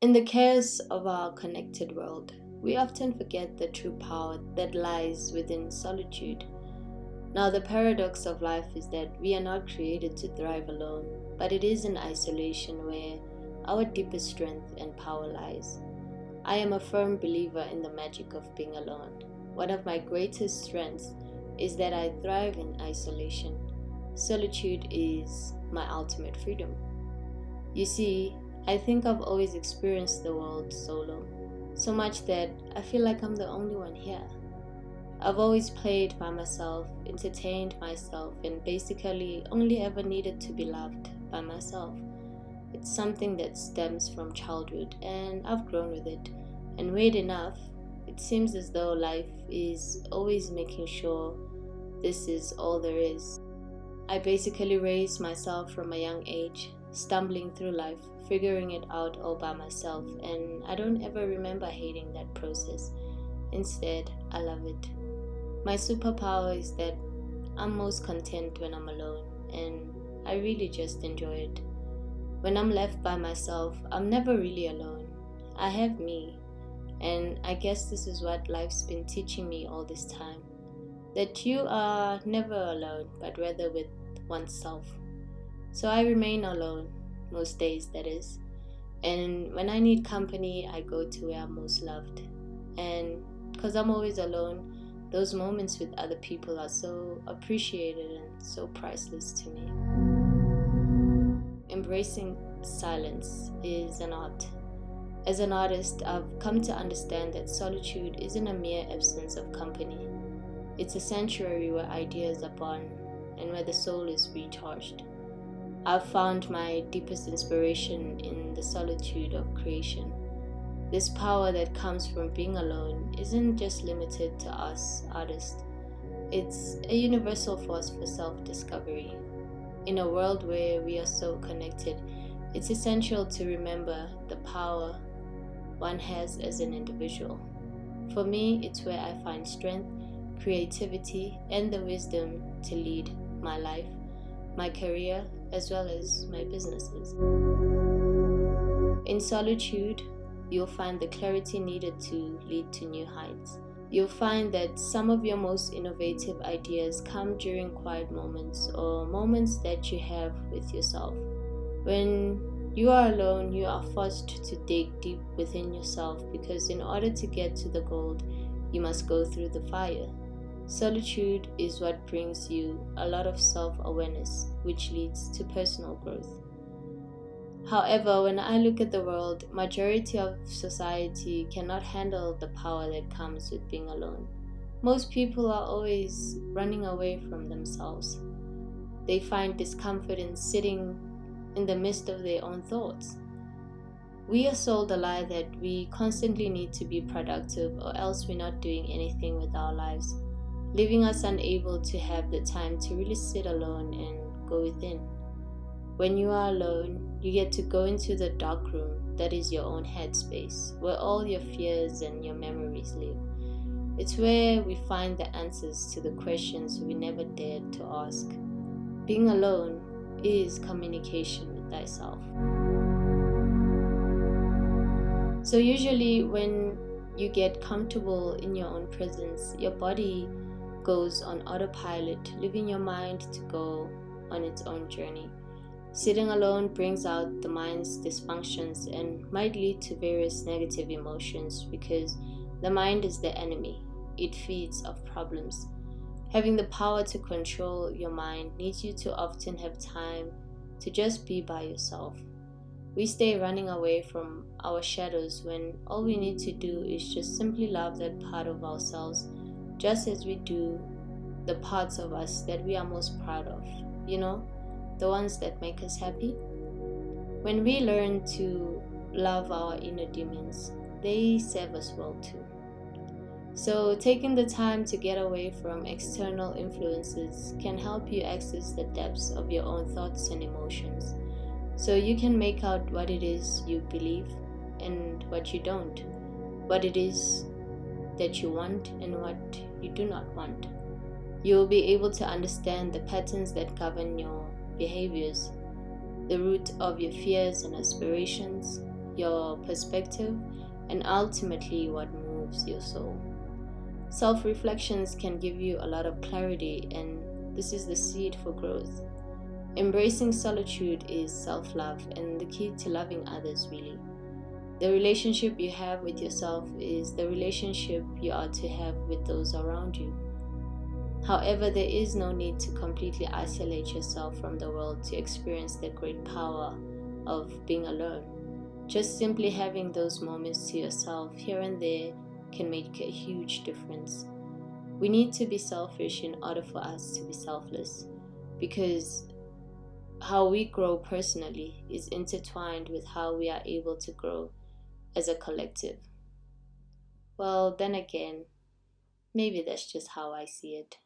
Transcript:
In the chaos of our connected world, we often forget the true power that lies within solitude. Now, the paradox of life is that we are not created to thrive alone, but it is in isolation where our deepest strength and power lies. I am a firm believer in the magic of being alone. One of my greatest strengths is that I thrive in isolation. Solitude is my ultimate freedom. You see, I think I've always experienced the world solo, so much that I feel like I'm the only one here. I've always played by myself, entertained myself, and basically only ever needed to be loved by myself. It's something that stems from childhood, and I've grown with it. And weird enough, it seems as though life is always making sure this is all there is. I basically raised myself from a young age, stumbling through life, figuring it out all by myself, and I don't ever remember hating that process. Instead, I love it. My superpower is that I'm most content when I'm alone, and I really just enjoy it. When I'm left by myself, I'm never really alone. I have me, and I guess this is what life's been teaching me all this time. That you are never alone, but rather with oneself. So I remain alone, most days that is. And when I need company, I go to where I'm most loved. And because I'm always alone, those moments with other people are so appreciated and so priceless to me. Embracing silence is an art. As an artist, I've come to understand that solitude isn't a mere absence of company. It's a sanctuary where ideas are born and where the soul is recharged. I've found my deepest inspiration in the solitude of creation. This power that comes from being alone isn't just limited to us artists. It's a universal force for self-discovery. In a world where we are so connected, it's essential to remember the power one has as an individual. For me, it's where I find strength, creativity, and the wisdom to lead my life, my career, as well as my businesses. In solitude, you'll find the clarity needed to lead to new heights. You'll find that some of your most innovative ideas come during quiet moments or moments that you have with yourself. When you are alone, you are forced to dig deep within yourself because in order to get to the gold, you must go through the fire. Solitude is what brings you a lot of self-awareness, which leads to personal growth. However, when I look at the world, majority of society cannot handle the power that comes with being alone. Most people are always running away from themselves. They find discomfort in sitting in the midst of their own thoughts. We are sold a lie that we constantly need to be productive or else we're not doing anything with our lives, leaving us unable to have the time to really sit alone and go within. When you are alone, you get to go into the dark room that is your own headspace, where all your fears and your memories live. It's where we find the answers to the questions we never dared to ask. Being alone is communication with thyself. So usually when you get comfortable in your own presence, your body goes on autopilot, leaving your mind to go on its own journey. Sitting alone brings out the mind's dysfunctions and might lead to various negative emotions because the mind is the enemy. It feeds off problems. Having the power to control your mind needs you to often have time to just be by yourself. We stay running away from our shadows when all we need to do is just simply love that part of ourselves, just as we do the parts of us that we are most proud of, the ones that make us happy. When we learn to love our inner demons, they serve us well too. So taking the time to get away from external influences can help you access the depths of your own thoughts and emotions, so you can make out what it is you believe and what you don't, what it is that you want and what you do not want. You will be able to understand the patterns that govern your behaviors, the root of your fears and aspirations, your perspective, and ultimately what moves your soul. Self reflections can give you a lot of clarity, and this is the seed for growth. Embracing solitude is self love and the key to loving others, really. The relationship you have with yourself is the relationship you are to have with those around you. However, there is no need to completely isolate yourself from the world to experience the great power of being alone. Just simply having those moments to yourself here and there can make a huge difference. We need to be selfish in order for us to be selfless, because how we grow personally is intertwined with how we are able to grow as a collective. Well, then again, maybe that's just how I see it.